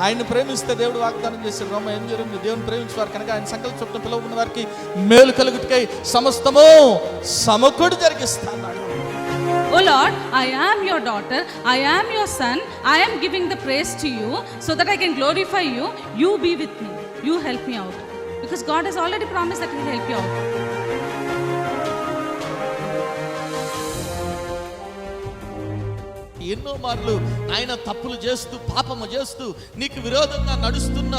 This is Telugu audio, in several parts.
ఆయన్ని ప్రేమిస్తే దేవుడు వాగ్దానం చేశాడు. రోమ ఏం జరిగింది? దేవుని ప్రేమించేవారు కనుక ఆయన సంకల్ప చొప్పున పిలువబడిన వారికి మేలు కలుగుటకై సమస్తము సమకూడి జరిగిస్తాడు. Oh Lord, I am your daughter, I am your son, I am giving the praise to you so that I can glorify you. You be with me, you help me out, because God has already promised that He will help you out. ఎన్నో మార్లు ఆయన తప్పులు చేస్తూ పాపము చేస్తూ నీకు విరోధంగా నడుస్తున్న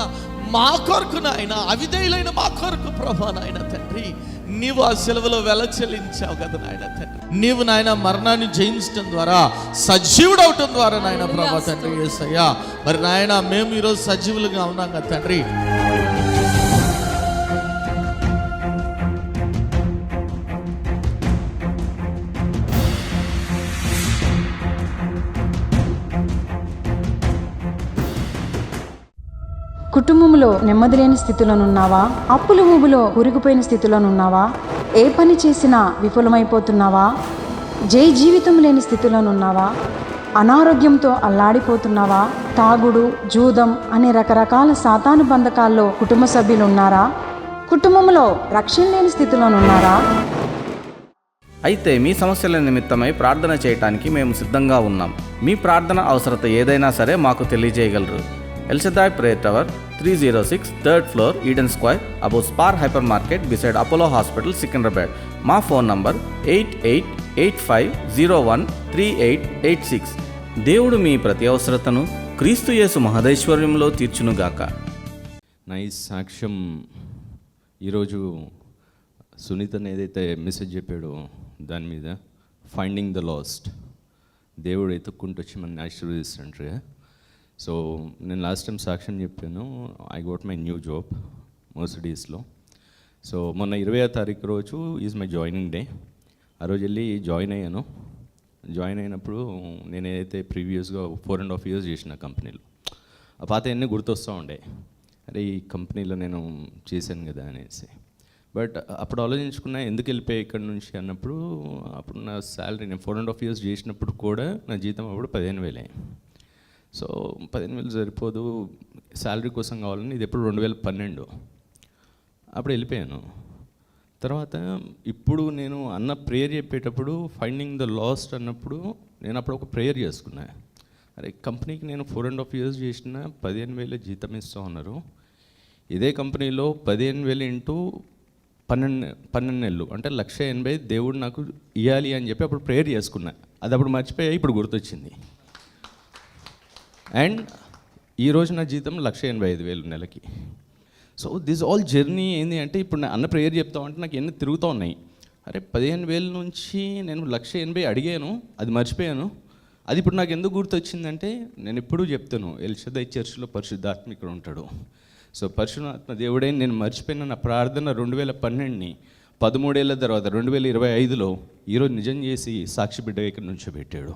మా కొరకు నాయన, అవిధేయులైన మా కొరకు ప్రభా నాయన తండ్రి, నీవు ఆ సెలవులో వెల చెల్లించావు కదా నాయన తండ్రి. నీవు నాయన మరణాన్ని జయించడం ద్వారా సజీవుడు అవటం ద్వారా నాయన ప్రభా తండ్రి యేసయ్యా, మరి నాయన మేము ఈరోజు సజీవులుగా ఉన్నాం కదా తండ్రి. కుటుంబంలో నెమ్మది లేని స్థితిలోనున్నావా? అప్పుల ఊబిలో కూరుకుపోయిన స్థితిలోనున్నావా? ఏ పని చేసినా విఫలమైపోతున్నావా? జీవితం లేని స్థితిలోనున్నావా? అనారోగ్యంతో అల్లాడిపోతున్నావా? తాగుడు, జూదం అనే రకరకాల సాతాను బంధకాల్లో కుటుంబ సభ్యులు ఉన్నారా? కుటుంబంలో రక్షణ లేని స్థితిలోనున్నారా? అయితే మీ సమస్యల నిమిత్తమై ప్రార్థన చేయటానికి మేము సిద్ధంగా ఉన్నాం. మీ ప్రార్థన అవసరత ఏదైనా సరే మాకు తెలియజేయగలరు. El Shaddai Prayer Tower, 306 3rd floor, Eden Square, above Spar Hypermarket, beside Apollo Hospital, Secunderabad. మా ఫోన్ నంబర్ 8885013886. దేవుడు మీ ప్రతి అవసరతను క్రీస్తు యేసు మహదైశ్వర్యంలో తీర్చునుగాక. నైస్ సాక్ష్యం. ఈరోజు సునీతన్ ఏదైతే మెసేజ్ చెప్పాడో దాని మీద ఫైండింగ్ ద లాస్ట్, దేవుడు ఎత్తుక్కుంటూ వచ్చి మన ఆశీర్వదిస్తుంటారు. సో నేను లాస్ట్ టైం సాక్ష్యం చెప్పాను, I got my new job మర్సిడీస్లో. సో మొన్న 20వ తారీఖు రోజు ఈజ్ మై జాయినింగ్ డే. ఆ రోజు వెళ్ళి జాయిన్ అయ్యాను. జాయిన్ అయినప్పుడు నేను ఏదైతే ప్రీవియస్గా 4.5 years చేసిన కంపెనీలో ఆ పాత అన్నీ గుర్తొస్తూ ఉండే, అరే ఈ కంపెనీలో నేను చేశాను కదా అనేసి. బట్ అప్పుడు ఆలోచించుకున్నా ఎందుకు వెళ్ళిపోయాయి ఇక్కడ నుంచి అన్నప్పుడు, అప్పుడు నా శాలరీ నేను 4.5 years చేసినప్పుడు కూడా నా జీతం అప్పుడు 15,000. సో 15,000 సరిపోదు, శాలరీ కోసం కావాలని, ఇది ఎప్పుడు 2012 అప్పుడు వెళ్ళిపోయాను. తర్వాత ఇప్పుడు నేను అన్న ప్రేయర్ చెప్పేటప్పుడు ఫైండింగ్ ద లాస్ట్ అన్నప్పుడు నేను అప్పుడు ఒక ప్రేయర్ చేసుకున్నా. అరే కంపెనీకి నేను 4.5 years చేసిన 15,000 జీతం ఇస్తూ ఉన్నారు. ఇదే కంపెనీలో 15,000 ఇంటూ 12 నెలలు అంటే 1,80,000 దేవుడు నాకు ఇవ్వాలి అని చెప్పి అప్పుడు ప్రేయర్ చేసుకున్నా. అది అప్పుడు మర్చిపోయా, ఇప్పుడు గుర్తొచ్చింది. అండ్ ఈరోజు నా జీతం 1,85,000 నెలకి. సో దిస్ ఆల్ జర్నీ ఏంటి అంటే, ఇప్పుడు నా అన్న ప్రేయర్ చెప్తామంటే నాకు ఎన్ని తిరుగుతూ ఉన్నాయి. అరే 15,000 నుంచి నేను 1,80,000 అడిగాను, అది మర్చిపోయాను. అది ఇప్పుడు నాకు ఎందుకు గుర్తొచ్చిందంటే, నేను ఎప్పుడూ చెప్తాను ఎల్ షద్దై చర్చ్లో పరిశుద్ధాత్మ ఇక్కడ ఉంటాడు. సో పరిశుద్ధాత్మ దేవుడే నేను మర్చిపోయిన నా ప్రార్థన 2012ని 13 ఏళ్ళ తర్వాత 2025లో ఈరోజు నిజం చేసి సాక్షి బిడ్డ ఇక్కడ నుంచో పెట్టాడు.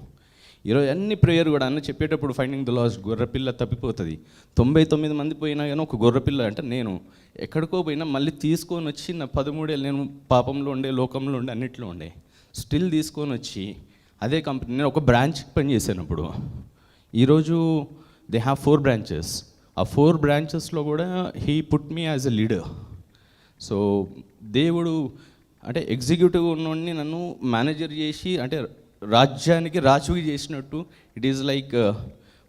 ఈరోజు అన్ని ప్రేయర్ కూడా అన్న చెప్పేటప్పుడు ఫైండింగ్ ద లాస్ట్, గొర్రెపిల్ల తప్పిపోతుంది. 99 మంది పోయినా కానీ ఒక గొర్రెపిల్ల అంటే నేను ఎక్కడికో పోయినా మళ్ళీ తీసుకొని వచ్చి నా 13 ఏళ్ళు నేను పాపంలో ఉండే, లోకంలో ఉండే, అన్నిట్లో ఉండే, స్టిల్ తీసుకొని వచ్చి అదే కంపెనీ నేను ఒక బ్రాంచ్కి పని చేశానప్పుడు. ఈరోజు దే హ్యావ్ 4 branches. ఆ 4 branchesలో కూడా he put me as a leader. So దేవుడు అంటే ఎగ్జిక్యూటివ్ ఉన్నోడిని నన్ను మేనేజర్ చేసి అంటే రాజ్యానికి రాజుకి చేసినట్టు. ఇట్ ఈజ్ లైక్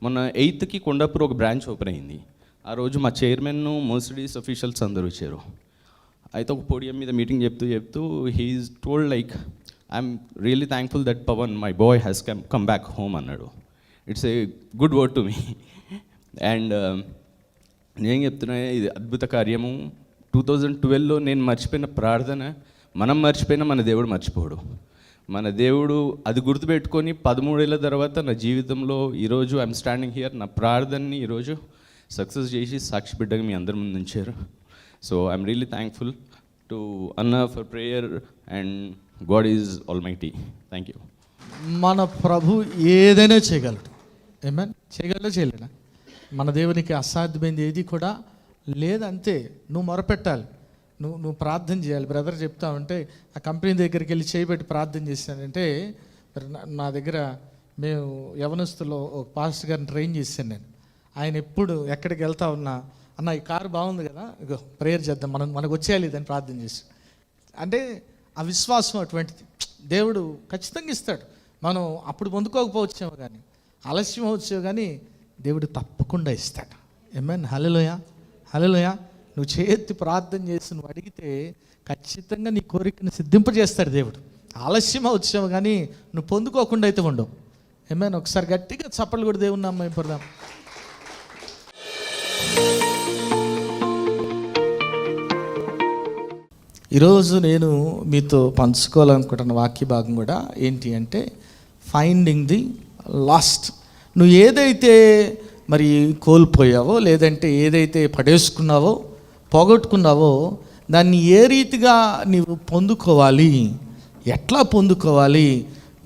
మొన్న 8th కొండాపూర్ ఒక బ్రాంచ్ ఓపెన్ అయింది. ఆ రోజు మా చైర్మన్, మర్సిడీస్ అఫీషియల్స్ అందరూ వచ్చారు. అయితే ఒక పోడియం మీద మీటింగ్ చెప్తూ he is told like I'm really thankful that Pavan my boy has come back home అన్నాడు. It's a good word to me. And నేను చెప్తున్నా ఇది అద్భుత కార్యము. 2012లో నేను మర్చిపోయిన ప్రార్థన మనం మర్చిపోయినా మన దేవుడు మర్చిపోడు. మన దేవుడు అది గుర్తుపెట్టుకొని 13 ఏళ్ళ తర్వాత నా జీవితంలో ఈరోజు ఐఎమ్ స్టాండింగ్ హియర్. నా ప్రార్థనని ఈరోజు సక్సెస్ చేసి సాక్షి బిడ్డగా మీ అందరి ముందు ఉంచారు. So I'm really thankful to అన్న for prayer and God is almighty. Thank you. మన ప్రభు ఏదైనా చేయగలడు. ఏమేన్ చేయగలడా చేయలేడా? మన దేవునికి అసాధ్యమైంది ఏది కూడా లేదంతే. నువ్వు మొరపెట్టాలి, నువ్వు ప్రార్థన చేయాలి. బ్రదర్ చెప్తా ఉంటే ఆ కంపెనీ దగ్గరికి వెళ్ళి చేయబెట్టి ప్రార్థన చేశానంటే, నా దగ్గర మేము యవనస్తులో ఒక పాస్టర్ గారిని ట్రైన్ చేశాను నేను. ఆయన ఎప్పుడు ఎక్కడికి వెళ్తా ఉన్నా, అన్న ఈ కారు బాగుంది కదా, ఇగో ప్రేయర్ చేద్దాం, మనకు వచ్చేయాలి ఇదని ప్రార్థన చేసి. అంటే ఆ విశ్వాసం అటువంటిది. దేవుడు ఖచ్చితంగా ఇస్తాడు. మనం అప్పుడు పొందుకోకపోవచ్చేమో కానీ, ఆలస్యం అవచ్చేమో కానీ దేవుడు తప్పకుండా ఇస్తాడు. ఏమేన్ హల్లెలూయా, హల్లెలూయా. నువ్వు చేతి ప్రార్థన చేసి నువ్వు అడిగితే ఖచ్చితంగా నీ కోరికను సిద్ధింపజేస్తాడు దేవుడు. ఆలస్యం అవచ్చేమో కానీ నువ్వు పొందుకోకుండా అయితే ఉండవు. ఏమేన్ ఒకసారి గట్టిగా చప్పట్లు కూడా దేవుని నామం పడదాం. ఈరోజు నేను మీతో పంచుకోవాలనుకుంటున్న వాక్య భాగం కూడా ఏంటి అంటే ఫైండింగ్ ది లాస్ట్. నువ్వు ఏదైతే మరి కోల్పోయావో, లేదంటే ఏదైతే పడేసుకున్నావో, పోగొట్టుకున్నావో, దాన్ని ఏ రీతిగా నీవు పొందుకోవాలి, ఎట్లా పొందుకోవాలి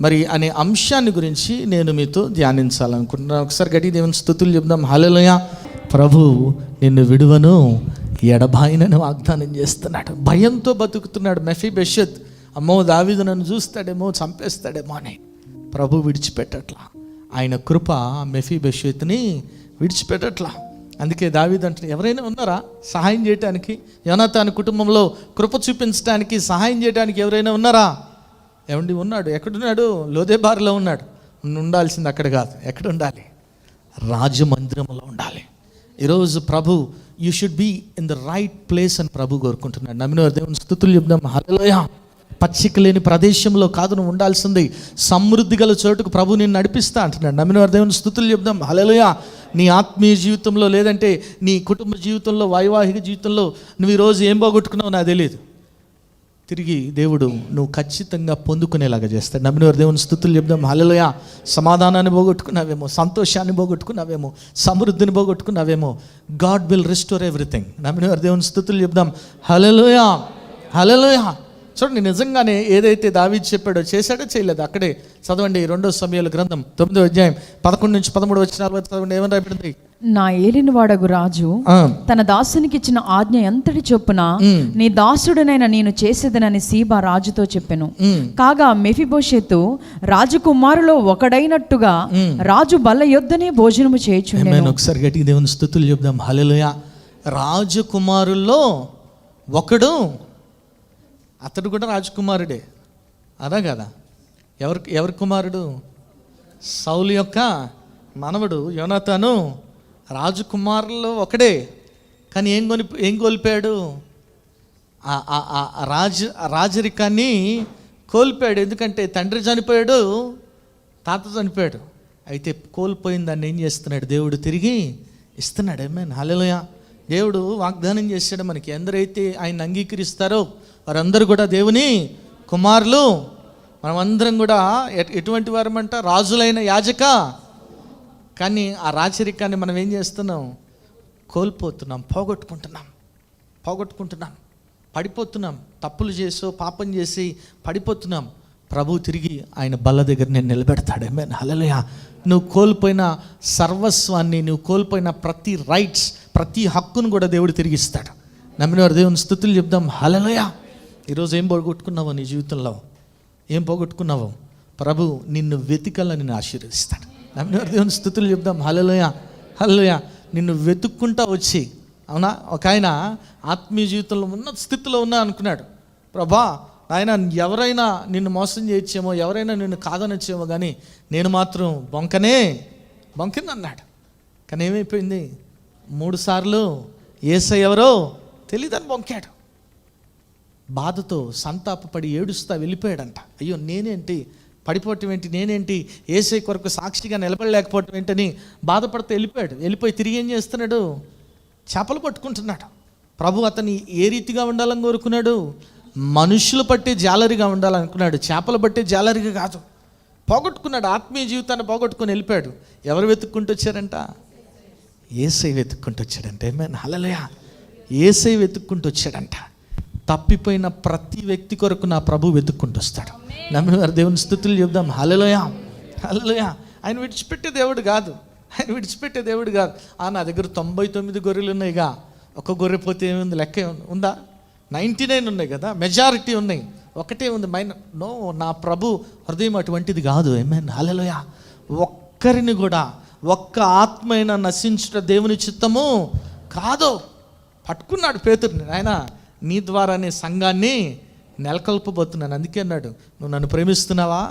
మరి అనే అంశాన్ని గురించి నేను మీతో ధ్యానించాలనుకుంటున్నాను. ఒకసారి గట్టి దేవుని స్తుతులు చెప్దాం. హల్లెలూయా. ప్రభు నిన్ను విడువను ఎడబాయినని వాగ్దానం చేస్తున్నాడు. భయంతో బతుకుతున్నాడు మెఫీబెషెత్. అమ్మో దావీదు నన్ను చూస్తాడేమో, చంపేస్తాడేమో అని. ప్రభు విడిచిపెట్టట్లా. ఆయన కృప మెఫీబెషెత్ని విడిచిపెట్టట్లా. అందుకే దావీదు అంటే ఎవరైనా ఉన్నారా సహాయం చేయడానికి? యోనాతాను కుటుంబంలో కృప చూపించడానికి, సహాయం చేయడానికి ఎవరైనా ఉన్నారా? ఏమండి ఉన్నాడు. ఎక్కడున్నాడు? లోదేబార్లో ఉన్నాడు. ఉండాల్సింది అక్కడ కాదు. ఎక్కడ ఉండాలి? రాజమందిరంలో ఉండాలి. ఈరోజు ప్రభు you should be in the right place అని ప్రభు కోరుకుంటున్నాడు. నమ్మిన దేవుని స్తుతులు చెప్దాం. హల్లెలూయా. పచ్చిక లేని ప్రదేశంలో కాదు నువ్వు ఉండాల్సింది, సమృద్ధి గల చోటుకు ప్రభు నిన్ను నడిపిస్తా అంటున్నాడు. నమ్మిన దేవుని స్తుతులు చెప్దాం. హల్లెలూయా. నీ ఆత్మీయ జీవితంలో, లేదంటే నీ కుటుంబ జీవితంలో, వైవాహిక జీవితంలో నువ్వు ఈరోజు ఏం పోగొట్టుకున్నావు నాకు తెలియదు. తిరిగి దేవుడు నువ్వు ఖచ్చితంగా పొందుకునేలాగా చేస్తాడు. నమ్మిన దేవుని స్తుతులు చెప్దాం. హల్లెలూయా. సమాధానాన్ని పోగొట్టుకున్నావేమో, సంతోషాన్ని పోగొట్టుకున్నావేమో, సమృద్ధిని పోగొట్టుకున్నావేమో. God will restore everything. నమ్మిన దేవుని స్తుతులు చెప్దాం. హల్లెలూయా, హల్లెలూయా. చూడండి, నిజంగానే ఏదైతే దావీదు చెప్పాడో చేశాడో చేయలేదు? అక్కడే చదవండి 2 సమూయేలు గ్రంథం 9వ అధ్యాయం 11 నుంచి 13 వచనాల చదవండి. ఏమని రాయబడింది? నా ఏలినవాడగు రాజు తన దాసునికి ఇచ్చిన ఆజ్ఞ ఎంతటి చొప్పున నీ దాసుడనైన నేను చేసేదనని సీబా రాజుతో చెప్పెను. కాగా మెఫీబోషెతు రాజకుమారులో ఒకడైనట్టుగా రాజు బల్ల యొద్దనే భోజనము చేయుచుండెను. ఒకసారి గట్టిగా దేవుని స్తుతులు చెప్దాం. హల్లెలూయా. రాజకుమారుల్లో ఒకడు, అతడు కూడా రాజకుమారుడే, అదా కదా? ఎవరి కుమారుడు? సౌలు యొక్క మనవడు యోనాతాను రాజకుమారుల్లో ఒకడే. కానీ ఏం కోల్పోయాడు? రాజరికాన్ని కోల్పోయాడు. ఎందుకంటే తండ్రి చనిపోయాడు, తాత చనిపోయాడు. అయితే కోల్పోయిన దాన్ని ఏం చేస్తున్నాడు? దేవుడు తిరిగి ఇస్తున్నాడు. ఆమేన్, హల్లెలూయా. దేవుడు వాగ్దానం చేశాడు మనకి, ఎందరైతే ఆయన అంగీకరిస్తారో వారందరూ కూడా దేవుని కుమారులు. మనమందరం కూడా ఎటువంటి వారమంట? రాజులైన యాజక. కానీ ఆ రాచరికాన్ని మనం ఏం చేస్తున్నాం? కోల్పోతున్నాం, పోగొట్టుకుంటున్నాం, పడిపోతున్నాం. తప్పులు చేసో పాపం చేసి పడిపోతున్నాం. ప్రభు తిరిగి ఆయన బల్ల దగ్గర నేను నిలబెడతాడు. ఆమేన్, హల్లెలూయా. నువ్వు కోల్పోయిన సర్వస్వాన్ని, నువ్వు కోల్పోయిన ప్రతి రైట్స్, ప్రతి హక్కును కూడా దేవుడు తిరిగి ఇస్తాడు. నమ్మిన వారు దేవుని స్తుతులు చెప్దాం. హల్లెలూయా. ఈరోజు ఏం పోగొట్టుకున్నావో నీ జీవితంలో? ఏం పోగొట్టుకున్నావో? ప్రభు నిన్ను వెతికల్లా నిన్ను ఆశీర్వదిస్తాడు. నమ్మిన వారు దేవుని స్తుతులు చెప్దాం. హల్లెలూయా, హల్లెలూయా. నిన్ను వెతుక్కుంటా వచ్చి, అవునా, ఒక ఆయన ఆత్మీయ జీవితంలో ఉన్న స్థితిలో ఉన్నా అనుకున్నాడు, ప్రభా ఆయన ఎవరైనా నిన్ను మోసం చేయొచ్చేమో, ఎవరైనా నిన్ను కాదనొచ్చేమో, కానీ నేను మాత్రం బొంకిందన్నాడు. కానీ ఏమైపోయింది? 3 సార్లు యేసయ్య ఎవరో తెలియదని బొంకాడు. బాధతో సంతాపపడి ఏడుస్తా వెళ్ళిపోయాడంట. అయ్యో నేనేంటి పడిపోవటం ఏంటి, నేనేంటి యేసయ్య కొరకు సాక్షిగా నిలబడలేకపోవటం ఏంటని బాధపడితే వెళ్ళిపోయి తిరిగి ఏం చేస్తున్నాడు? చేపలు పట్టుకుంటున్నాడు. ప్రభు అతన్ని ఏ రీతిగా ఉండాలని కోరుకున్నాడు? మనుషులు పట్టే జాలరిగా ఉండాలనుకున్నాడు, చేపలు పట్టే జాలరిగా కాదు. పోగొట్టుకున్నాడు, ఆత్మీయ జీవితాన్ని పోగొట్టుకుని వెళ్ళిపోయాడు. ఎవరు వెతుక్కుంటూ వచ్చారంట? యేసయ్య వెతుక్కుంటూ వచ్చాడంట. ఆమేన్, హల్లెలూయా. యేసయ్య వెతుక్కుంటూ వచ్చాడంట. తప్పిపోయిన ప్రతి వ్యక్తి కొరకు నా ప్రభు వెతుక్కుంటూ వస్తాడు. నమ్మిన వారు దేవుని స్తుతులు చెప్దాం. హల్లెలూయా, హల్లెలూయా. ఆయన విడిచిపెట్టే దేవుడు కాదు. నా దగ్గర 99 గొర్రెలు ఉన్నాయిగా, ఒక గొర్రె పోతే ఏముంది? లెక్క ఉందా? 99 ఉన్నాయి కదా, మెజారిటీ ఉన్నాయి, ఒకటే ఉంది నో, నా ప్రభు హృదయం అటువంటిది కాదు. ఆమేన్, హల్లెలూయా. ఒక్కరిని కూడా ఒక్క ఆత్మైన నశించుట దేవుని చిత్తము కాదు. పట్టుకున్నాడు పేతురుని, ఆయన నీ ద్వారానే సంఘాన్ని నెలకొల్పబోతున్నాను, అందుకే అన్నాడు నువ్వు నన్ను ప్రేమిస్తున్నావా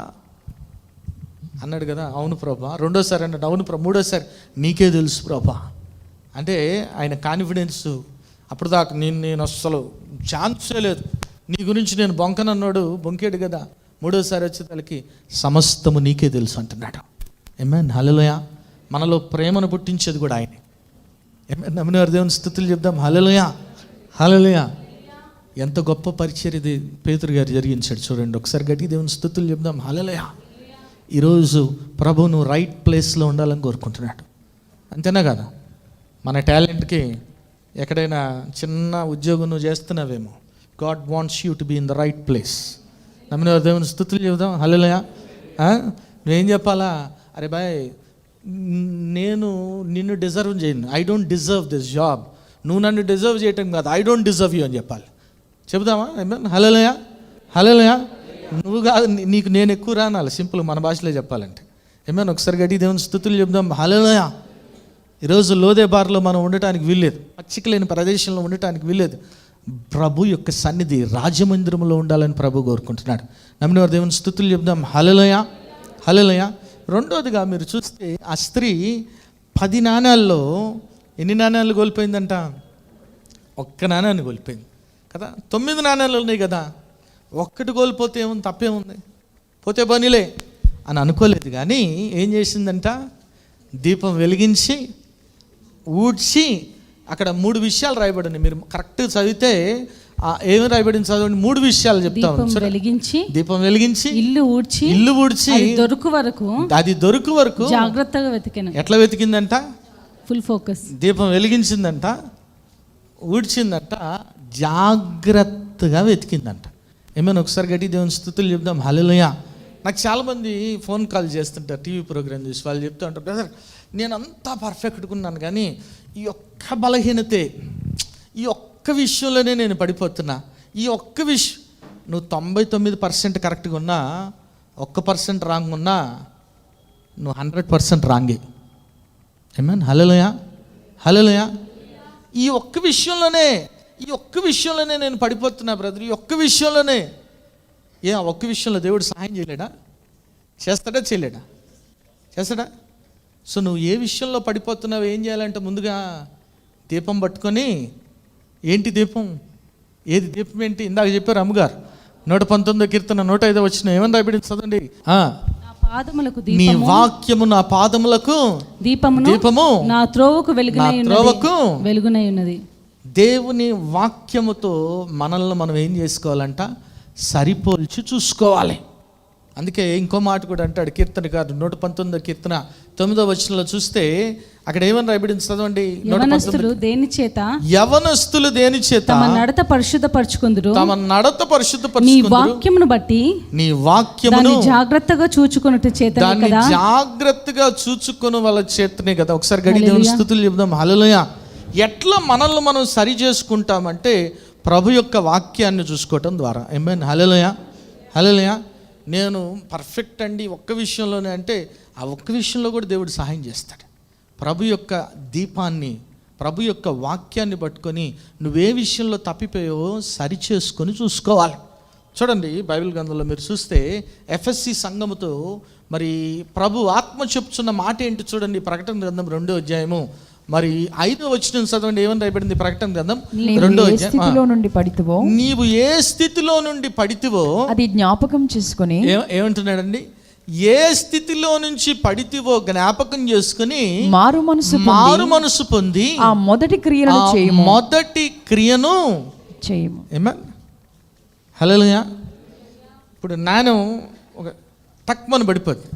అన్నాడు కదా. అవును ప్రభా. రెండోసారి అన్నాడు అవును ప్రభా. మూడోసారి నీకే తెలుసు ప్రభా. అంటే ఆయన కాన్ఫిడెన్స్ అప్పుడు దాకా నేను అస్సలు ఛాన్సే లేదు, నీ గురించి నేను బొంకనన్నాడు, బొంకాడు కదా. మూడోసారి వచ్చేసరికి సమస్తము నీకే తెలుసు అంటున్నాడు. ఆమేన్, హల్లెలూయా. మనలో ప్రేమను పుట్టించేది కూడా ఆయనే. ఆమేన్, నమ్మిన వారి దేవుని స్తుతులు చెప్దాం. హల్లెలూయా, హల్లెలూయా. ఎంత గొప్ప పరిచర్య ఇది పేతురు గారు జరిగించాడు చూడండి. ఒకసారి గట్టి దేవుని స్తుతులు చెప్దాం. హల్లెలూయా. ఈరోజు ప్రభువును రైట్ ప్లేస్లో ఉండాలని కోరుకుంటున్నాడు, అంతేనా కదా. మన టాలెంట్కి ఎక్కడైనా చిన్న ఉద్యోగం నువ్వు చేస్తున్నావేమో, God wants you to be in the right place. నమ్మిన దేవుని స్తుతులు చెబుదాం. హల్లెలూయా. నువ్వేం చెప్పాలా, అరే బాయ్ నేను నిన్ను డిజర్వ్ చేయను, I don't deserve this job, నువ్వు నన్ను డిజర్వ్ చేయటం కాదు, ఐ డోంట్ డిజర్వ్ యూ అని చెప్పాలి. చెబుదామా? హల్లెలూయా, హల్లెలూయా. నువ్వు కాదు, నీకు నేను ఎక్కువ రానాలి, సింపుల్ మన భాషలో చెప్పాలంటే. ఏమైనా ఒకసారి గట్టి దేవుని స్తుతులు చెబుదాం. హల్లెలూయా. ఈరోజు లోదేబార్లో మనం ఉండటానికి వీల్లేదు, పచ్చిక లేని ప్రదేశంలో ఉండటానికి వీల్లేదు. ప్రభు యొక్క సన్నిధి రాజమందిరంలో ఉండాలని ప్రభు కోరుకుంటున్నాడు. నమ్మిన వారు దేవుని స్తుతులు చెప్దాం. హల్లెలూయా, హల్లెలూయా. రెండోదిగా మీరు చూస్తే ఆ స్త్రీ 10 నాణాల్లో ఎన్ని నాణాలు కోల్పోయిందంట? ఒక్క నాణాన్ని కోల్పోయింది కదా. 9 నాణాలు ఉన్నాయి కదా, ఒక్కటి కోల్పోతే ఏముంది, తప్పేముంది, పోతే పనిలే అని అనుకోలేదు. కానీ ఏం చేసిందంట, దీపం వెలిగించి ఊడ్చి, అక్కడ 3 విషయాలు రాయబడింది. మీరు కరెక్ట్ చదివితే ఏమి రాయబడింది చదవండి. 3 విషయాలు చెప్తాం. దీపం వెలిగించి ఇల్లు ఊడ్చి అది దొరుకు వరకు జాగ్రత్తగా వెతికిన. ఎట్లా వెతికిందంట? Full focus. దీపం వెలిగించిందంట, ఊడ్చిందంట, జాగ్రత్తగా వెతికిందంట. ఏమైనా ఒకసారి గట్టి దేవుని స్తుతులు చెప్దాం. హల్లెలూయా. నాకు చాలామంది ఫోన్ కాల్ చేస్తుంటారు, టీవీ ప్రోగ్రామ్ చూసి. వాళ్ళు చెప్తూ ఉంటారు, బ్రదర్ నేను అంతా పర్ఫెక్ట్గా ఉన్నాను కానీ ఈ ఒక్క బలహీనతే, ఈ ఒక్క విషయంలోనే నేను పడిపోతున్నా, ఈ ఒక్క విషయం. నువ్వు 99% కరెక్ట్గా ఉన్నా, 1% రాంగ్ ఉన్నా నువ్వు 100% రాంగే. ఆమేన్, హల్లెలూయా, హల్లెలూయా. ఈ ఒక్క విషయంలోనే నేను పడిపోతున్నా బ్రదర్, ఈ ఒక్క విషయంలోనే. ఆ ఒక్క విషయంలో దేవుడు సహాయం చేయలేడా? చేస్తాడా, చేయలేడా? చేస్తాడా? సో నువ్వు ఏ విషయంలో పడిపోతున్నావు, ఏం చేయాలంటే ముందుగా దీపం పట్టుకొని, ఏంటి దీపం, ఏది దీపం ఏంటి? ఇందాక చెప్పారు అమ్మగారు 119 కీర్తన 105 వచ్చిన ఏమని రాయబడింది చదవండి. నీ వాక్యము నా పాదములకు దీపము, నా త్రోవకు వెలుగునై ఉన్నది. దేవుని వాక్యముతో మనల్ని మనం ఏం చేసుకోవాలంట, సరిపోల్చి చూసుకోవాలి. అందుకే ఇంకో మాట కూడా అంటాడు కీర్తనకారుడు 119 కీర్తన 9వ వచనంలో చూస్తే అక్కడ ఏమని రాయబడింది చదవండి. యవనస్తులు దేని చేత తమ నడత పరిశుద్ధపరచుకొందురు, నీ వాక్యమును బట్టి నీ వాక్యమును జాగ్రత్తగా చూచుకొనుట చేతనే కదా, దాన్ని జాగ్రత్తగా చూచుకొను వాళ్ళ చేతనే కదా. ఒకసారి గడి దేవుని స్తుతులు చెప్దాం. హల్లెలూయా. ఎట్లా మనల్ని మనం సరి చేసుకుంటామంటే ప్రభు యొక్క వాక్యాన్ని చూసుకోవటం ద్వారా. ఆమేన్, హల్లెలూయా, హల్లెలూయా. నేను పర్ఫెక్ట్ అండి ఒక్క విషయంలోనే అంటే ఆ ఒక్క విషయంలో కూడా దేవుడు సహాయం చేస్తాడు. ప్రభు యొక్క దీపాన్ని, ప్రభు యొక్క వాక్యాన్ని పట్టుకొని నువ్వే విషయంలో తప్పిపోయావో సరి చేసుకొని చూసుకోవాలి. చూడండి బైబిల్ గ్రంథంలో మీరు చూస్తే ఎఫ్ఎస్సి సంఘముతో మరి ప్రభు ఆత్మ చెప్తున్న మాట ఏంటి చూడండి. ప్రకటన గ్రంథం 2వ అధ్యాయము మరి 5వ వచనం చదవండి. ఏమని రాయబడింది ప్రకటన గ్రంథం 2వ అధ్యాయం. నీవు ఏ స్థితిలో నుండి పడితివో అది జ్ఞాపకం చేసుకొని, ఏమంటున్నాడండి, ఏ స్థితిలో నుంచి పడితివో జ్ఞాపకం చేసుకుని మారు మనసు పొంది ఆ మొదటి క్రియను చేయము. ఆమేన్, హల్లెలూయా. ఇప్పుడు నాణ్యం ఒక తక్కువని పడిపోద్ది,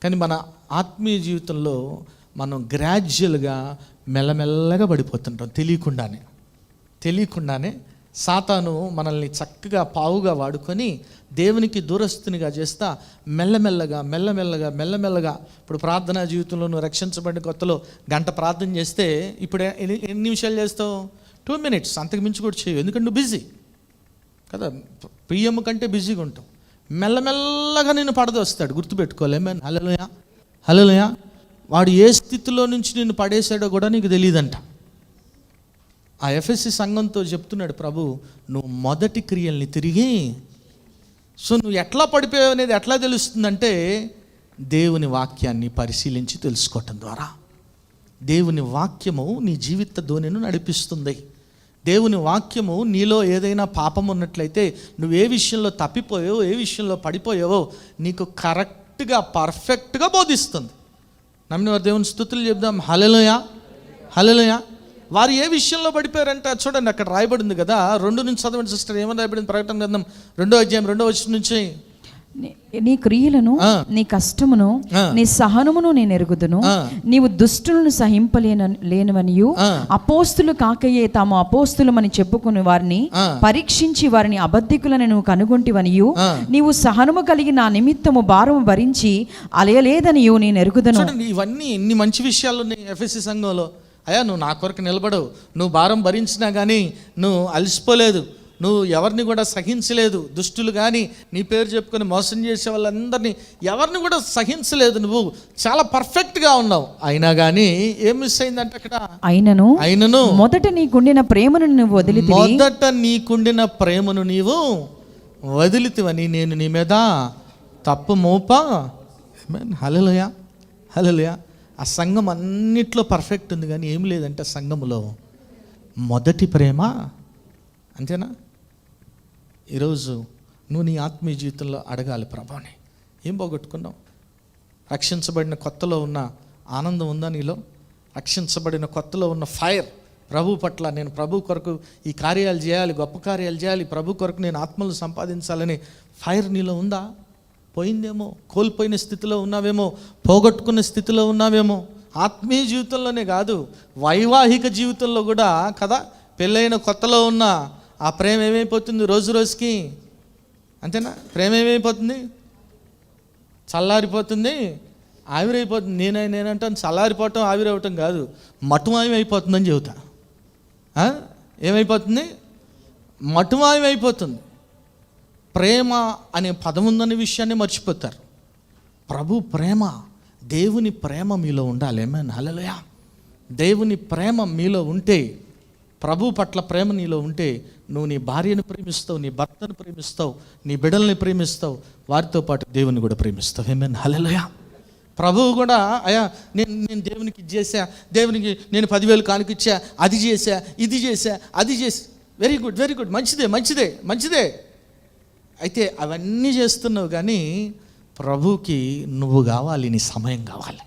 కానీ మన ఆత్మీయ జీవితంలో మనం గ్రాడ్యువల్గా మెల్లమెల్లగా పడిపోతుంటాం. తెలియకుండానే సాతాను మనల్ని చక్కగా పావుగా వాడుకొని దేవునికి దూరస్తునిగా చేస్తా మెల్లమెల్లగా ఇప్పుడు ప్రార్థనా జీవితంలో నువ్వు రక్షించబడిన కొత్తలో 1 గంట ప్రార్థన చేస్తే ఇప్పుడు ఎన్ని నిమిషాలు చేస్తావు? 2 minutes, అంతకు మించి కూడా చేయవు. ఎందుకంటే నువ్వు బిజీ కదా, పిఎం కంటే బిజీగా ఉంటావు. మెల్లమెల్లగా నేను పడదొస్తాడు, గుర్తుపెట్టుకోలేమని. హల్లెలూయా, హల్లెలూయా. వాడు ఏ స్థితిలో నుంచి నిన్ను పడేశాడో కూడా నీకు తెలియదంట. ఆ ఎఫ్ఎస్సి సంఘంతో చెప్తున్నాడు ప్రభు, నువ్వు మొదటి క్రియల్ని తిరిగి. సో నువ్వు ఎట్లా పడిపోయావు అనేది ఎట్లా తెలుస్తుందంటే దేవుని వాక్యాన్ని పరిశీలించి తెలుసుకోవటం ద్వారా. దేవుని వాక్యము నీ జీవిత ధోనిను నడిపిస్తుంది. దేవుని వాక్యము నీలో ఏదైనా పాపం ఉన్నట్లయితే నువ్వు ఏ విషయంలో తప్పిపోయావో, ఏ విషయంలో పడిపోయావో నీకు కరెక్ట్గా పర్ఫెక్ట్గా బోధిస్తుంది. నమ్మిన వారు దేవుని స్తుతులు చెప్దాం. హల్లెలూయా, హల్లెలూయా. వారు ఏ విషయంలో పడిపోయారంటే చూడండి, అక్కడ రాయబడింది కదా. 2 నుంచి చదవండి సిస్టర్, ఏమని రాయబడింది? ప్రకటన గ్రంథం 2వ అధ్యాయం 2వ వచనం నుంచి. నీ క్రియలను, నీ కష్టమును, నీ సహనమును నేను ఎరుగుదును. నీవు దుష్టులను సహింపలేనవనియు, అపోస్తులు కాకయే తాము అపోస్తులమని చెప్పుకుని వారిని పరీక్షించి వారిని అబద్ధికులని నువ్వు కనుగొంటివనియు, నీవు సహనము కలిగి నా నిమిత్తము భారము భరించి అలయలేదనియు నేను ఎరుగుదును. ఇవన్నీ ఎన్ని మంచి విషయాలు ఉన్నాయి ఎఫ్ఎస్సి సంఘంలో. అయ్యా నువ్వు నా కొరకు నిలబడవు, నువ్వు భారం భరించినా కానీ నువ్వు అలసిపోలేదు, నువ్వు ఎవరిని కూడా సహించలేదు. దుష్టులు కానీ నీ పేరు చెప్పుకొని మోసం చేసే వాళ్ళందరినీ ఎవరిని కూడా సహించలేదు. నువ్వు చాలా పర్ఫెక్ట్గా ఉన్నావు. అయినా కానీ ఏం మిస్ అయిందంటే అక్కడ, అయినను మొదట నీకుండిన ప్రేమను నువ్వు వదిలితివి, మొదట నీకుండిన ప్రేమను నీవు వదిలితివని నేను నీ మీద తప్పు మోపా. హల్లెలూయా, హల్లెలూయా. ఆ సంఘం అన్నిట్లో పర్ఫెక్ట్ ఉంది కానీ ఏం లేదంటే సంఘములో మొదటి ప్రేమ. అంతేనా? ఈరోజు నువ్వు నీ ఆత్మీయ జీవితంలో అడగాలి, ప్రభువుని ఏం పోగొట్టుకున్నావు? రక్షించబడిన కొత్తలో ఉన్న ఆనందం ఉందా నీలో? రక్షించబడిన కొత్తలో ఉన్న ఫైర్ ప్రభు పట్ల, నేను ప్రభు కొరకు ఈ కార్యాలు చేయాలి, గొప్ప కార్యాలు చేయాలి, ప్రభు కొరకు నేను ఆత్మలు సంపాదించాలని ఫైర్ నీలో ఉందా? పోయిందేమో, కోల్పోయిన స్థితిలో ఉన్నావేమో, పోగొట్టుకున్న స్థితిలో ఉన్నావేమో. ఆత్మీయ జీవితంలోనే కాదు, వైవాహిక జీవితంలో కూడా కదా. పెళ్ళైన కొత్తలో ఉన్న ఆ ప్రేమ ఏమైపోతుంది రోజు రోజుకి? అంతేనా? ప్రేమ ఏమైపోతుంది? చల్లారిపోతుంది, ఆవిరైపోతుంది. నేనంటాను చల్లారిపోవటం ఆవిరవటం కాదు, మటుమాయమైపోతుందని చెబుతా. ఏమైపోతుంది? మటుమాయమైపోతుంది. ప్రేమ అనే పదం ఉందనే విషయాన్ని మర్చిపోతారు. ప్రభు ప్రేమ, దేవుని ప్రేమ మీలో ఉండాలి. ఏమైనా హల్లెలూయా. దేవుని ప్రేమ మీలో ఉంటే, ప్రభు పట్ల ప్రేమ నీలో ఉంటే నువ్వు నీ భార్యను ప్రేమిస్తావు, నీ భర్తను ప్రేమిస్తావు, నీ బిడ్డల్ని ప్రేమిస్తావు, వారితో పాటు దేవుని కూడా ప్రేమిస్తావు. ఏమైనా హల్లెలూయా. ప్రభువు కూడా అయ్యా నేను దేవునికి ఇది చేశా, దేవునికి నేను 10,000 కానుకిచ్చా, అది చేశా, ఇది చేశా, అది చేసా. వెరీ గుడ్, వెరీ గుడ్, మంచిదే మంచిదే మంచిదే. అయితే అవన్నీ చేస్తున్నావు కానీ ప్రభువుకి నువ్వు కావాలి, నీ సమయం కావాలి.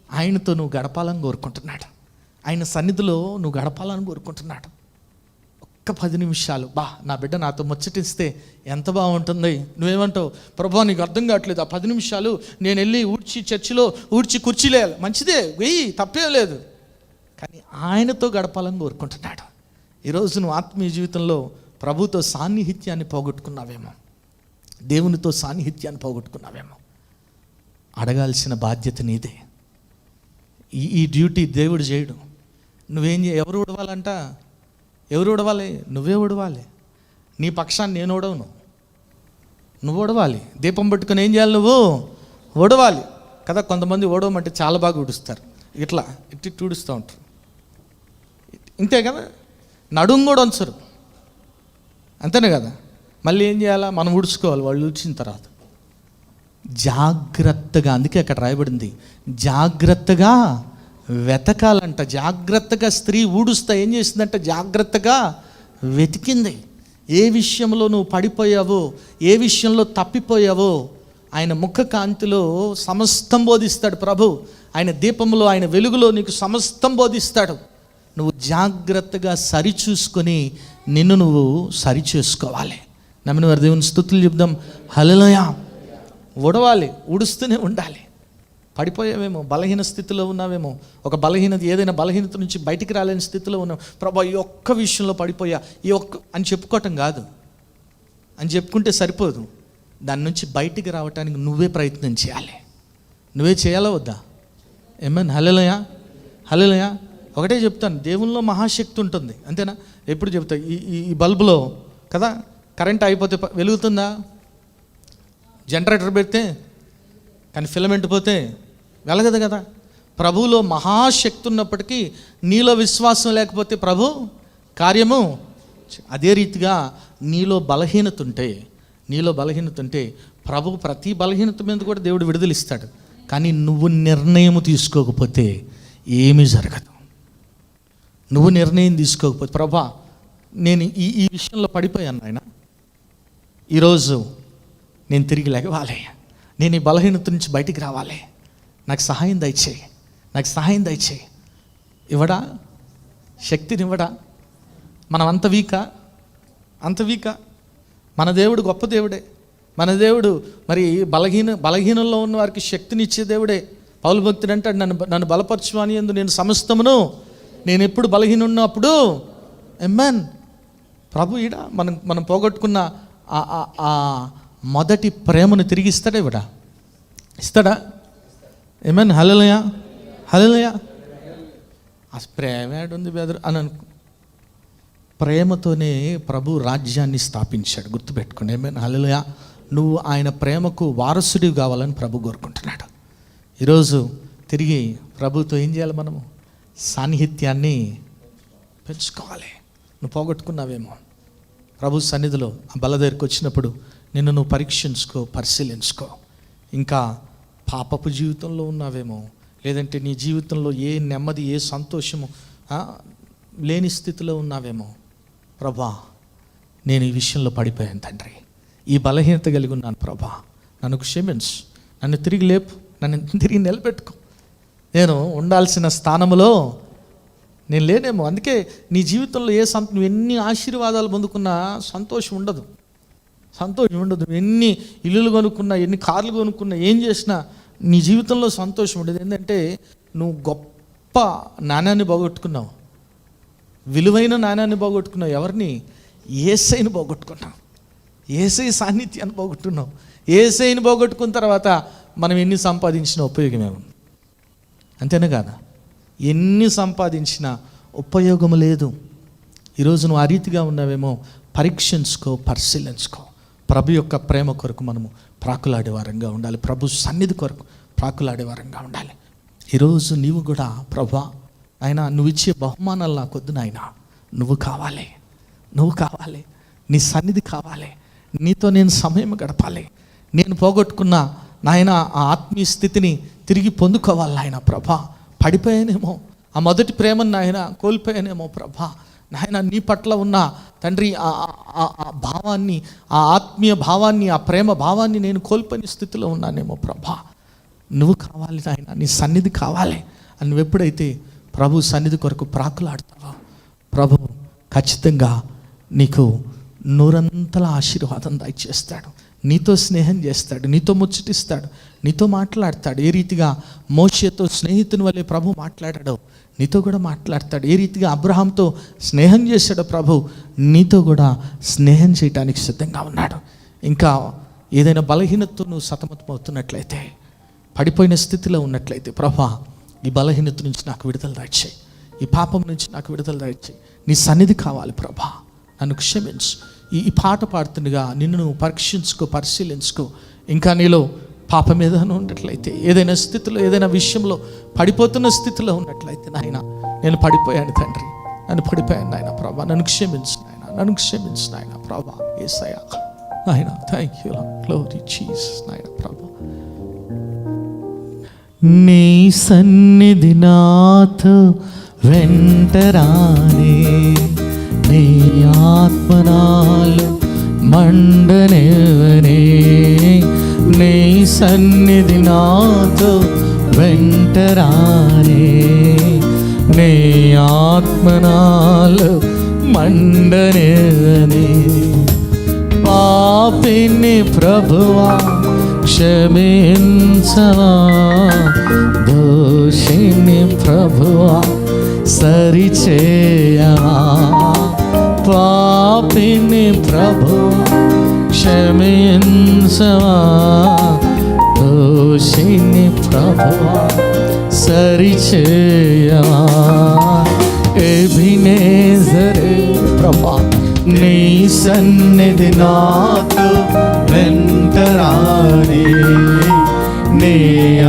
ఆయనతో నువ్వు గడపాలని కోరుకుంటున్నాడు, ఆయన సన్నిధిలో నువ్వు గడపాలని కోరుకుంటున్నాడు. ఒక్క 10 నిమిషాలు నా బిడ్డ నాతో ముచ్చటిస్తే ఎంత బాగుంటుంది. నువ్వేమంటావు? ప్రభు నీకు అర్థం కావట్లేదు, ఆ 10 నిమిషాలు నేను వెళ్ళి చర్చిలో కుర్చీలేయాలి. మంచిదే, వెయ్యి, తప్పేం లేదు. కానీ ఆయనతో గడపాలని కోరుకుంటున్నాడు. ఈరోజు నువ్వు ఆత్మీయ జీవితంలో ప్రభుతో సాన్నిహిత్యాన్ని పోగొట్టుకున్నావేమో, దేవునితో సాన్నిహిత్యాన్ని పోగొట్టుకున్నావేమో. అడగాల్సిన బాధ్యత నీదే. ఈ డ్యూటీ దేవుడు చేయడు. ఎవరు ఉడవాలంట? ఎవరు ఉడవాలి? నువ్వే ఉడవాలి. నీ పక్షాన్ని నేను ఉడవను, నువ్వు ఉడవాలి. దీపం పట్టుకుని ఏం చేయాలి? నువ్వు ఉడవాలి కదా. కొంతమంది ఉడవమంటే చాలా బాగా ఉడుస్తారు, ఇట్లా ఇట్టి ఉడుస్తూ ఉంటారు, ఇంతే కదా. నడుము కూడా ఉంచరు, అంతేనే కదా. మళ్ళీ ఏం చేయాలా? మనం ఉడుచుకోవాలి వాళ్ళు ఉడిచిన తర్వాత. జాగ్రత్తగా, అందుకే అక్కడ రాయబడింది జాగ్రత్తగా వెతకాలంట. జాగ్రత్తగా స్త్రీ ఊడుస్తా ఏం చేసిందంటే జాగ్రత్తగా వెతికింది. ఏ విషయంలో నువ్వు పడిపోయావో, ఏ విషయంలో తప్పిపోయావో ఆయన ముఖ కాంతిలో సమస్తం బోధిస్తాడు ప్రభు. ఆయన దీపంలో, ఆయన వెలుగులో నీకు సమస్తం బోధిస్తాడు. నువ్వు జాగ్రత్తగా సరిచూసుకొని నిన్ను నువ్వు సరిచేసుకోవాలి. నమ్మిన వారి దేవుని స్తుతులు చెప్దాం. హల్లెలూయా. ఉడవాలి, ఉడుస్తూనే ఉండాలి. పడిపోయావేమో, బలహీన స్థితిలో ఉన్నావేమో, ఒక బలహీనత, ఏదైనా బలహీనత నుంచి బయటికి రాలేని స్థితిలో ఉన్నావు. ప్రభా ఈ ఒక్క విషయంలో పడిపోయా, ఈ ఒక్క అని చెప్పుకోవటం కాదు, అని చెప్పుకుంటే సరిపోదు. దాని నుంచి బయటికి రావటానికి నువ్వే ప్రయత్నం చేయాలి. నువ్వే చేయాలా వద్దా? ఏమన్నా? హల్లెలూయా, హల్లెలూయా. ఒకటే చెప్తాను, దేవునిలో మహాశక్తి ఉంటుంది, అంతేనా? ఎప్పుడు చెప్తా, ఈ బల్బులో కదా కరెంట్ అయిపోతే వెలుగుతుందా? జనరేటర్ పెడితే, కానీ ఫిలమెంట్ పోతే వెలగదు కదా. ప్రభువులో మహాశక్తి ఉన్నప్పటికీ నీలో విశ్వాసం లేకపోతే ప్రభు కార్యము. అదే రీతిగా నీలో బలహీనత ఉంటే ప్రభు ప్రతి బలహీనత మీద కూడా దేవుడు విడుదలిస్తాడు. కానీ నువ్వు నిర్ణయం తీసుకోకపోతే ఏమీ జరగదు. నువ్వు నిర్ణయం తీసుకోకపోతే, ప్రభా నేను ఈ విషయంలో పడిపోయాను నాయన, ఈరోజు నేను తిరిగి లెగవాలి, నేను ఈ బలహీనత నుంచి బయటికి రావాలి, నాకు సహాయం దయచేయి. ఇవ్వడా? శక్తినివ్వడా? మనం అంత వీకా? మన దేవుడు గొప్ప దేవుడే. మన దేవుడు మరి బలహీనంలో ఉన్న వారికి శక్తినిచ్చే దేవుడే. పౌలు భక్తుడు అంటాడు, నన్ను బలపరచు అని యందు నేను సమస్తమును, నేను ఎప్పుడు బలహీన ఉన్నప్పుడు ఎమ్మాన్. ప్రభు ఈడ మనం పోగొట్టుకున్న ఆ మొదటి ప్రేమను తిరిగి ఇస్తాడా? ఏమన్ హల్లెలూయా. ఆ ప్రేమ ఏడుంది బెదరు అని ప్రేమతోనే ప్రభు రాజ్యాన్ని స్థాపించాడు. గుర్తుపెట్టుకోండి. ఏమన్ హల్లెలూయా. నువ్వు ఆయన ప్రేమకు వారసుడివి కావాలని ప్రభు కోరుకుంటున్నాడు. ఈరోజు తిరిగి ప్రభుతో ఏం చేయాలి? మనము సాన్నిహిత్యాన్ని పెంచుకోవాలి. నువ్వు పోగొట్టుకున్నావేమో, ప్రభు సన్నిధిలో ఆ బల దగ్గరికి వచ్చినప్పుడు నువ్వు పరిశీలించుకో. ఇంకా పాపపు జీవితంలో ఉన్నావేమో, లేదంటే నీ జీవితంలో ఏ నెమ్మది, ఏ సంతోషము లేని స్థితిలో ఉన్నావేమో. ప్రభా, నేను ఈ విషయంలో పడిపోయాను తండ్రి, ఈ బలహీనత కలిగి ఉన్నాను ప్రభా, నన్ను క్షమించు, నన్ను తిరిగి లేపు, నన్ను తిరిగి నిలబెట్టుకో. నేను ఉండాల్సిన స్థానంలో నేను లేనేమో. అందుకే నీ జీవితంలో నువ్వు ఎన్ని ఆశీర్వాదాలు పొందుకున్నా సంతోషం ఉండదు. ఎన్ని ఇల్లులు కొనుక్కున్నా, ఎన్ని కార్లు కొనుక్కున్నా, ఏం చేసినా నీ జీవితంలో సంతోషం ఉండదు. ఏంటంటే నువ్వు గొప్ప నాణ్యాన్ని పోగొట్టుకున్నావు, విలువైన నాణ్యాన్ని పోగొట్టుకున్నావు. ఎవరిని? యేసయ్యని పోగొట్టుకున్నావు, యేసయ్య సాన్నిధ్యాన్ని పోగొట్టుకున్నావు. యేసయ్యని పోగొట్టుకున్న తర్వాత మనం ఎన్ని సంపాదించినా ఉపయోగమేమో, అంతేనా కాదా? ఎన్ని సంపాదించినా ఉపయోగం లేదు. ఈరోజు నువ్వు ఆ రీతిగా ఉన్నావేమో, పరిశీలించుకో. ప్రభు యొక్క ప్రేమ కొరకు మనము ప్రాకులాడే వారంగా ఉండాలి, ప్రభు సన్నిధి కొరకు ప్రాకులాడే వారంగా ఉండాలి. ఈరోజు నీవు కూడా, ప్రభా ఆయన నువ్వు ఇచ్చే బహుమానాలు నాకొద్దు నాయన, నువ్వు కావాలి, నీ సన్నిధి కావాలి, నీతో నేను సమయం గడపాలి, నేను పోగొట్టుకున్న నాయన ఆ ఆత్మీయ స్థితిని తిరిగి పొందుకోవాలి నాయన. ప్రభా, పడిపోయానేమో, ఆ మొదటి ప్రేమను నాయన కోల్పోయానేమో ప్రభా. నాయన నీ పట్ల ఉన్న తండ్రి ఆ భావాన్ని, ఆ ఆత్మీయ భావాన్ని, ఆ ప్రేమ భావాన్ని నేను కోల్పోయిన స్థితిలో ఉన్నానేమో ప్రభా. నువ్వు కావాలి నాయన, నీ సన్నిధి కావాలి అని నువ్వు ఎప్పుడైతే ప్రభు సన్నిధి కొరకు ప్రాకులాడతావో, ప్రభు ఖచ్చితంగా నీకు నూరంతల ఆశీర్వాదం దయచేస్తాడు, నీతో స్నేహం చేస్తాడు, నీతో ముచ్చటిస్తాడు, నీతో మాట్లాడతాడు. ఏ రీతిగా మోషేతో స్నేహితుని వల్లే ప్రభు మాట్లాడాడో నీతో కూడా మాట్లాడతాడు. ఏ రీతిగా అబ్రహాంతో స్నేహం చేశాడో ప్రభు నీతో కూడా స్నేహం చేయడానికి సిద్ధంగా ఉన్నాడు. ఇంకా ఏదైనా బలహీనతతో నువ్వు సతమతమవుతున్నట్లయితే, పడిపోయిన స్థితిలో ఉన్నట్లయితే, ప్రభా ఈ బలహీనత నుంచి నాకు విడుదల దయచేయి, ఈ పాపం నుంచి నాకు విడుదల దయచేయి, నీ సన్నిధి కావాలి ప్రభా, నన్ను క్షమించు. ఈ పాట పాడుతుండగా నిన్ను నువ్వు పరిశీలించుకో. ఇంకా నీలో పాపం ఏదైనా ఉన్నట్లయితే, ఏదైనా స్థితిలో, ఏదైనా విషయంలో పడిపోతున్న స్థితిలో ఉన్నట్లయితే, నాయన నేను పడిపోయాను తండ్రి, నన్ను పడిపోయాను నాయన ప్రభా, నన్ను క్షమించు నాయన ప్రభా. యేసయ్యా నాయన, thank you lord, glory Jesus నాయన ప్రభా. నీ సన్నిధి నాతో వెంటరానే, నీ ఆత్మనాలు మండనేవనే, నీ సన్నిధి నాతో వెంటరానే, నీ ఆత్మనాలు మండనేవనే. పాపిని ప్రభువా క్షమించవా, దోషిని ప్రభువా సరిచేయవా. పాపిని ప్రభువా క్షమించవా, దోషిని ప్రభువా సరిచేయవా. ఎబినేజరే ప్రభా, నీ సన్నిధి నాతో వెంటరానే, నీ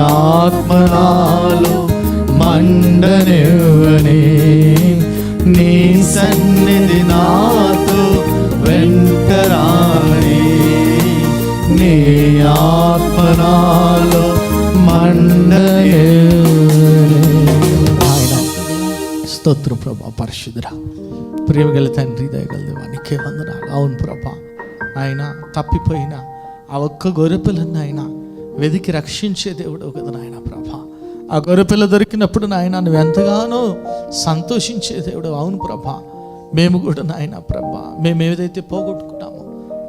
ఆత్మనాలు మండనివ్వని, నీ సన్నిధి నాతో వెంటరాని, నీ ఆత్మనాలో ఆయన. స్తోత్రం ప్రభా, పరిశుద్ధుడా, ప్రేమగల తండ్రి, దయగల దేవా, నీకే వందనాలు. అవును ప్రభా, ఆయన తప్పిపోయిన ఆ ఒక్క గొర్రెపిల్లని ఆయన వెదికి రక్షించే దేవుడు కదా నాయన ప్రభా. ఆ గొర్రెపిల్ల దొరికినప్పుడు నాయన నువ్వు ఎంతగానో సంతోషించే దేవుడు. అవును ప్రభా, మేము కూడా నాయన ప్రభా, మేము ఏదైతే పోగొట్టుకున్నామో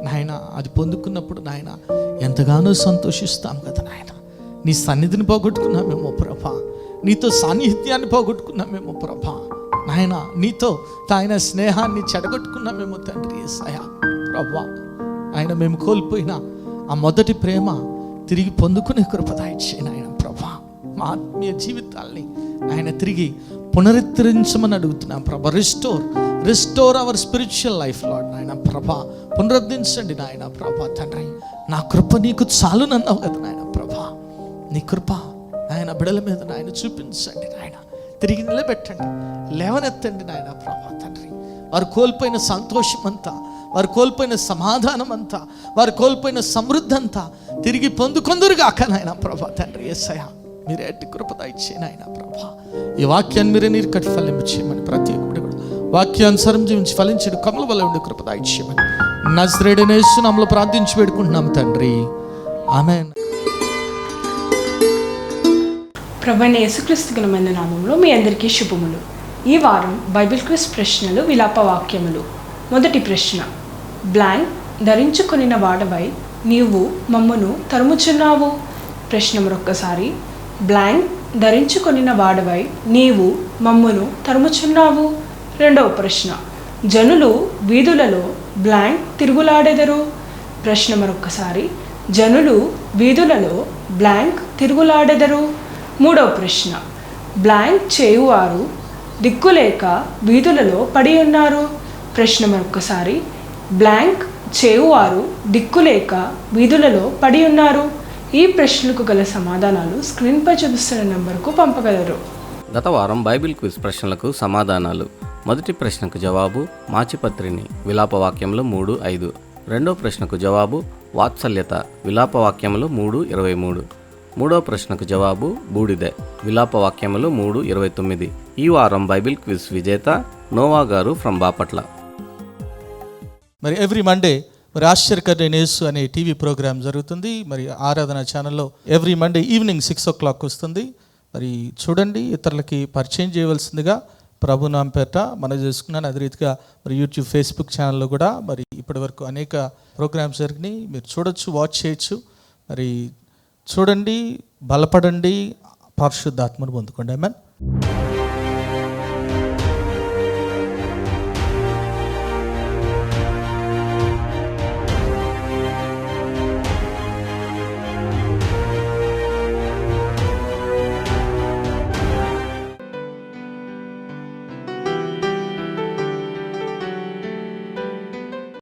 నాయన అది పొందుకున్నప్పుడు నాయన ఎంతగానో సంతోషిస్తాం కదా నాయన. నీ సన్నిధిని పోగొట్టుకున్నామేమో ప్రభా, నీతో సాన్నిహిత్యాన్ని పోగొట్టుకున్నామేమో ప్రభా నాయన, నీతో ఆయన స్నేహాన్ని చెడగొట్టుకున్నామేమో తండ్రి యేసయ్యా ప్రభా. ఆయన మేము కోల్పోయిన ఆ మొదటి ప్రేమ తిరిగి పొందుకునే కృప దయచేయండి ఆయన ప్రభా. మా ఆత్మీయ జీవితాల్ని ఆయన తిరిగి పునరుద్ధరించమని అడుగుతున్నాం ప్రభా. Restore our spiritual life lord నాయన ప్రభా. పునరుద్ధరించండి నాయన ప్రభా తండ్రి. నా కృప నీకు చాలునన్నావు కదా నాయన ప్రభా. నీ కృప ఆయన బిడల మీద నాయన చూపించండి నాయన. తిరిగి నిలబెట్టండి, లేవనెత్తండి నాయన ప్రభా తండ్రి. వారు కోల్పోయిన సంతోషం అంతా, వారు కోల్పోయిన సమాధానం అంతా, వారు కోల్పోయిన సమృద్ధి అంతా తిరిగి పొందుకొందురుగాక నాయన ప్రభా తండ్రి యేసయ్య. మీరు ఎట్టి కృప దయచేయండి నాయన ప్రభా. ఈ వాక్యాన్ని మీరే నీరు కట్టి ఫలించేయమని, ప్రతి ఒక్కటి కూడా వాక్యానుసారం జీవించి ఫలించడు కమల వల్ల ఉండి కృప దయచేయమని నజరేయుడైన యేసు నామములో ప్రార్థించి వేడుకుంటున్నాం తండ్రి, ఆమేన్. ప్రభువైన యేసుక్రీస్తు ఘనమైన నామములో మీ అందరికీ శుభములు. ఈ వారం బైబిల్ క్విజ్ ప్రశ్నలు, విలాప వాక్యములు. మొదటి ప్రశ్న, బ్లాంక్ ధరించుకొనిన వాడవై నీవు మమ్మను తరుముచున్నావు. ప్రశ్న మరొక్కసారి, బ్లాంక్ ధరించుకొనిన వాడవై నీవు మమ్మను తరుముచున్నావు. రెండవ ప్రశ్న, జనులు వీధులలో బ్లాంక్ తిరుగులాడెదరు. ప్రశ్న మరొక్కసారి, జనులు వీధులలో బ్లాంక్ తిరుగులాడెదరు. మూడవ ప్రశ్న, బ్లాంక్ చేయువారు దిక్కులేక వీధులలో పడి ఉన్నారు. ప్రశ్న మరొక్కసారి, బ్లాంక్ చేయువారు దిక్కులేక వీధులలో పడి ఉన్నారు. ఈ ప్రశ్నలకు గల సమాధానాలు స్క్రీన్పై చూపిస్తున్న నంబర్కు పంపగలరు. గత వారం బైబిల్ క్విజ్ ప్రశ్నలకు సమాధానాలు. మొదటి ప్రశ్నకు జవాబు మాచిపత్రిని, విలాపవాక్యములు 3:5. రెండో ప్రశ్నకు జవాబు వాత్సల్యత, విలాపవాక్యములు 3:23. మూడో ప్రశ్నకు జవాబు బూడిదె, విలాపవాక్యములు 3:29. ఈ వారం బైబిల్ క్విజ్ విజేత నోవా గారు ఫ్రమ్ బాపట్ల. మరి ఎవ్రీ మండే మరి ఆశ్చర్యకరుడైన యేసు అనే టీవీ ప్రోగ్రామ్ జరుగుతుంది. మరి ఆరాధన ఛానల్లో ఎవ్రీ మండే ఈవినింగ్ 6 o'clock వస్తుంది. మరి చూడండి, ఇతరులకి పరిచయం చేయవలసిందిగా ప్రభు నామ పేట మనం చేసుకున్నాను. అదే రీతిగా మరి యూట్యూబ్, ఫేస్బుక్ ఛానల్లో కూడా మరి ఇప్పటి వరకు అనేక ప్రోగ్రామ్స్ జరిగినాయి. మీరు చూడొచ్చు, వాచ్ చేయొచ్చు. మరి చూడండి, బలపడండి, పరిశుద్ధాత్మను పొందుకోండి. ఆమేన్.